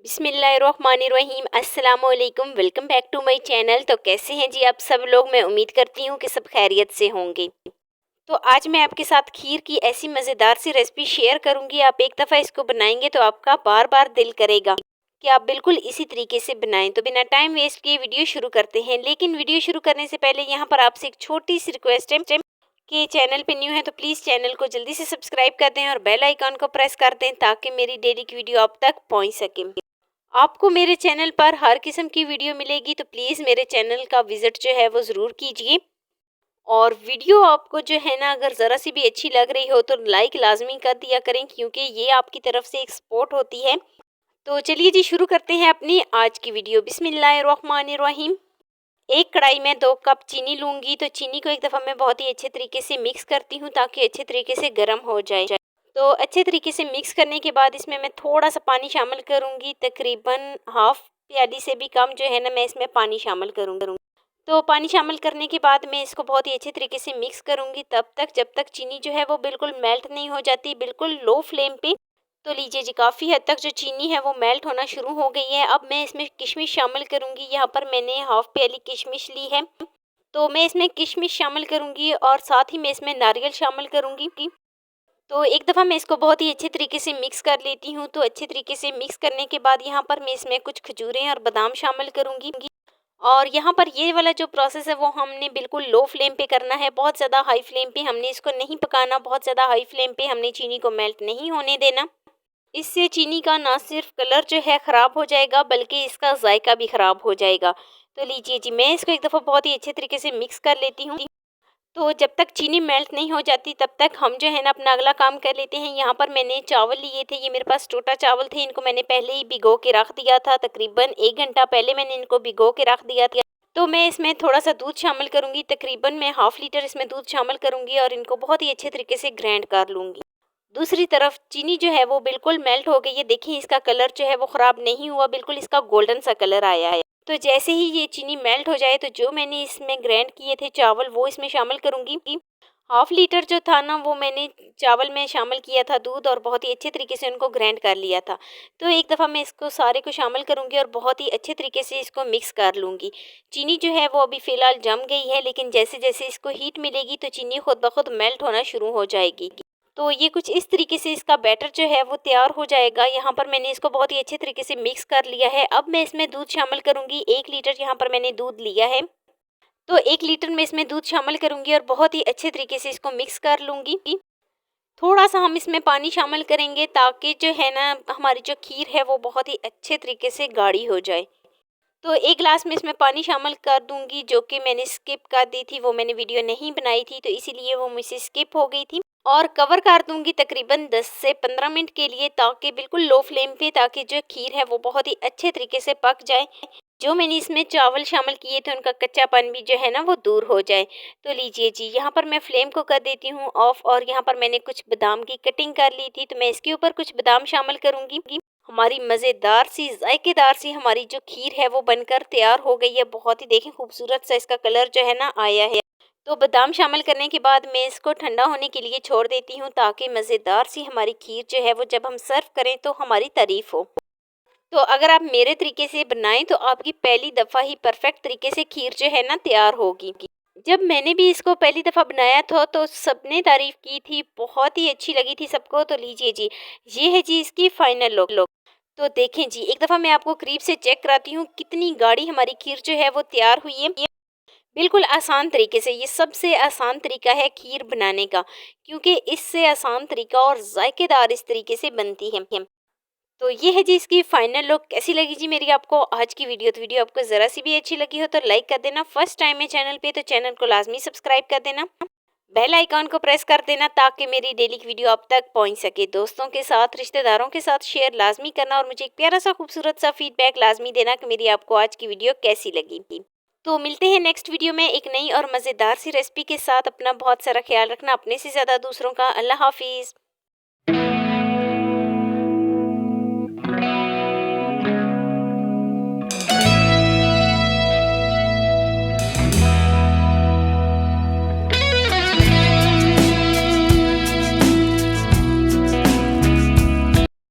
बिस्मिल्लाहिर्रहमानिर्रहीम अस्सलामुअलैकुम। Welcome back to my channel. तो कैसे हैं जी आप सब लोग। मैं उम्मीद करती हूँ कि सब खैरियत से होंगे। तो आज मैं आपके साथ खीर की ऐसी मज़ेदार सी रेसिपी शेयर करूँगी। आप एक दफ़ा इसको बनाएंगे तो आपका बार बार दिल करेगा कि आप बिल्कुल इसी तरीके से बनाएं। तो बिना टाइम वेस्ट किए वीडियो शुरू करते हैं। लेकिन वीडियो शुरू करने से पहले यहाँ पर आपसे एक छोटी सी रिक्वेस्ट है कि चैनल पे न्यू है तो प्लीज़ चैनल को जल्दी से सब्सक्राइब कर दें और बेल आइकॉन को प्रेस कर दें ताकि मेरी डेली की वीडियो आप तक पहुँच सके। आपको मेरे चैनल पर हर किस्म की वीडियो मिलेगी तो प्लीज़ मेरे चैनल का विज़िट जो है वो ज़रूर कीजिए। और वीडियो आपको जो है ना अगर ज़रा सी भी अच्छी लग रही हो तो लाइक लाजमी कर दिया करें क्योंकि ये आपकी तरफ से एक सपोर्ट होती है। तो चलिए जी शुरू करते हैं अपनी आज की वीडियो। बिस्मिल्लाहिर्रहमानिर्रहीम। एक कढ़ाई में 2 कप चीनी लूँगी। तो चीनी को एक दफ़ा मैं बहुत ही अच्छे तरीके से मिक्स करती हूँ ताकि अच्छे तरीके से गर्म हो जाए। तो अच्छे तरीके से मिक्स करने के बाद इसमें मैं थोड़ा सा पानी शामिल करूँगी। तकरीबन हाफ़ प्याली से भी कम जो है ना मैं इसमें पानी शामिल करूँगी। तो पानी शामिल करने के बाद मैं इसको बहुत ही अच्छे तरीके से मिक्स करूँगी तब तक जब तक चीनी जो है वो बिल्कुल मेल्ट नहीं हो जाती, बिल्कुल लो फ्लेम पे। तो लीजिए जी काफ़ी हद तक जो चीनी है वो मेल्ट होना शुरू हो गई है। अब मैं इसमें किशमिश शामिल करूँगी। यहाँ पर मैंने हाफ़ प्याली किशमिश ली है। तो मैं इसमें किशमिश शामिल करूँगी और साथ ही मैं इसमें नारियल शामिल करूँगी। तो एक दफ़ा मैं इसको बहुत ही अच्छे तरीके से मिक्स कर लेती हूँ। तो अच्छे तरीके से मिक्स करने के बाद यहाँ पर मैं इसमें कुछ खजूरें और बादाम शामिल करूँगी। और यहाँ पर ये वाला जो प्रोसेस है वो हमने बिल्कुल लो फ्लेम पे करना है, बहुत ज़्यादा हाई फ्लेम पे हमने इसको नहीं पकाना, बहुत ज़्यादा हाई फ्लेम पे हमने चीनी को मेल्ट नहीं होने देना। इससे चीनी का ना सिर्फ कलर जो है ख़राब हो जाएगा बल्कि इसका जायका भी ख़राब हो जाएगा। तो लीजिए जी मैं इसको एक दफ़ा बहुत ही अच्छे तरीके से मिक्स कर लेती हूँ। तो जब तक चीनी मेल्ट नहीं हो जाती तब तक हम जो है ना अपना अगला काम कर लेते हैं। यहाँ पर मैंने चावल लिए थे, ये मेरे पास टोटा चावल थे। इनको मैंने पहले ही भिगो के रख दिया था, तकरीबन 1 घंटा पहले मैंने इनको भिगो के रख दिया था। तो मैं इसमें थोड़ा सा दूध शामिल करूँगी, तकरीबन मैं हाफ़ लीटर इसमें दूध शामिल करूँगी और इनको बहुत ही अच्छे तरीके से ग्राइंड कर लूँगी। दूसरी तरफ चीनी जो है वो बिल्कुल मेल्ट हो गई है। देखिए इसका कलर जो है वो ख़राब नहीं हुआ, बिल्कुल इसका गोल्डन सा कलर आया है। तो जैसे ही ये चीनी मेल्ट हो जाए तो जो मैंने इसमें ग्राइंड किए थे चावल वो इसमें शामिल करूँगी। हाफ़ लीटर जो था ना वो मैंने चावल में शामिल किया था दूध और बहुत ही अच्छे तरीके से उनको ग्राइंड कर लिया था। तो एक दफ़ा मैं इसको सारे को शामिल करूँगी और बहुत ही अच्छे तरीके से इसको मिक्स कर लूँगी। चीनी जो है वो अभी फ़िलहाल जम गई है लेकिन जैसे-जैसे इसको हीट मिलेगी तो चीनी खुद ब खुद मेल्ट होना शुरू हो जाएगी। तो ये कुछ इस तरीके से इसका बैटर जो है वो तैयार हो जाएगा। यहाँ पर मैंने इसको बहुत ही अच्छे तरीके से मिक्स कर लिया है। अब मैं इसमें दूध शामिल करूँगी। 1 लीटर यहाँ पर मैंने दूध लिया है। तो 1 लीटर में इसमें दूध शामिल करूँगी और बहुत ही अच्छे तरीके से इसको मिक्स कर लूँगी। थोड़ा-सा हम इसमें पानी शामिल करेंगे ताकि जो है ना हमारी जो खीर है वो बहुत ही अच्छे तरीके से गाढ़ी हो जाए। तो 1 ग्लास में इसमें पानी शामिल कर दूँगी जो कि मैंने स्किप कर दी थी, वो मैंने वीडियो नहीं बनाई थी तो इसीलिए वो मुझसे स्किप हो गई थी। और कवर कर दूँगी तकरीबन 10 से 15 मिनट के लिए ताकि बिल्कुल लो फ्लेम पे ताकि जो खीर है वो बहुत ही अच्छे तरीके से पक जाए। जो मैंने इसमें चावल शामिल किए थे उनका कच्चापन भी जो है ना वो दूर हो जाए। तो लीजिए जी यहाँ पर मैं फ्लेम को कर देती हूँ ऑफ और यहाँ पर मैंने कुछ बादाम की कटिंग कर ली थी तो मैं इसके ऊपर कुछ बादाम शामिल करूँगी। हमारी मज़ेदार सी जायकेदार सी हमारी जो खीर है वो बनकर तैयार हो गई है। बहुत ही देखें खूबसूरत सा इसका कलर जो है ना आया है। तो बादाम शामिल करने के बाद मैं इसको ठंडा होने के लिए छोड़ देती हूँ ताकि मज़ेदार सी हमारी खीर जो है वो जब हम सर्व करें तो हमारी तारीफ़ हो। तो अगर आप मेरे तरीके से बनाएं तो आपकी पहली दफ़ा ही परफेक्ट तरीके से खीर जो है ना तैयार होगी। जब मैंने भी इसको पहली दफ़ा बनाया था तो सबने तारीफ़ की थी, बहुत ही अच्छी लगी थी सबको। तो लीजिए जी ये है जी इसकी फाइनल लुक। तो देखें जी एक दफ़ा मैं आपको करीब से चेक कराती हूँ कितनी गाढ़ी हमारी खीर जो है वो तैयार हुई है। बिल्कुल आसान तरीके से, ये सबसे आसान तरीका है खीर बनाने का क्योंकि इससे आसान तरीका और जायकेदार इस तरीके से बनती है। तो ये है जी इसकी फाइनल लुक। कैसी लगी जी मेरी आपको आज की वीडियो। तो वीडियो आपको ज़रा सी भी अच्छी लगी हो तो लाइक कर देना। फर्स्ट टाइम है चैनल पे तो चैनल को लाजमी सब्सक्राइब कर देना। बेल आइकॉन को प्रेस कर देना ताकि मेरी डेली की वीडियो आप तक पहुंच सके। दोस्तों के साथ रिश्तेदारों के साथ शेयर लाजमी करना और मुझे एक प्यारा सा खूबसूरत सा फीडबैक लाजमी देना कि मेरी आपको आज की वीडियो कैसी लगी। तो मिलते हैं नेक्स्ट वीडियो में एक नई और मज़ेदार सी रेसिपी के साथ। अपना बहुत सारा ख्याल रखना, अपने से ज़्यादा दूसरों का। अल्लाह हाफिज़।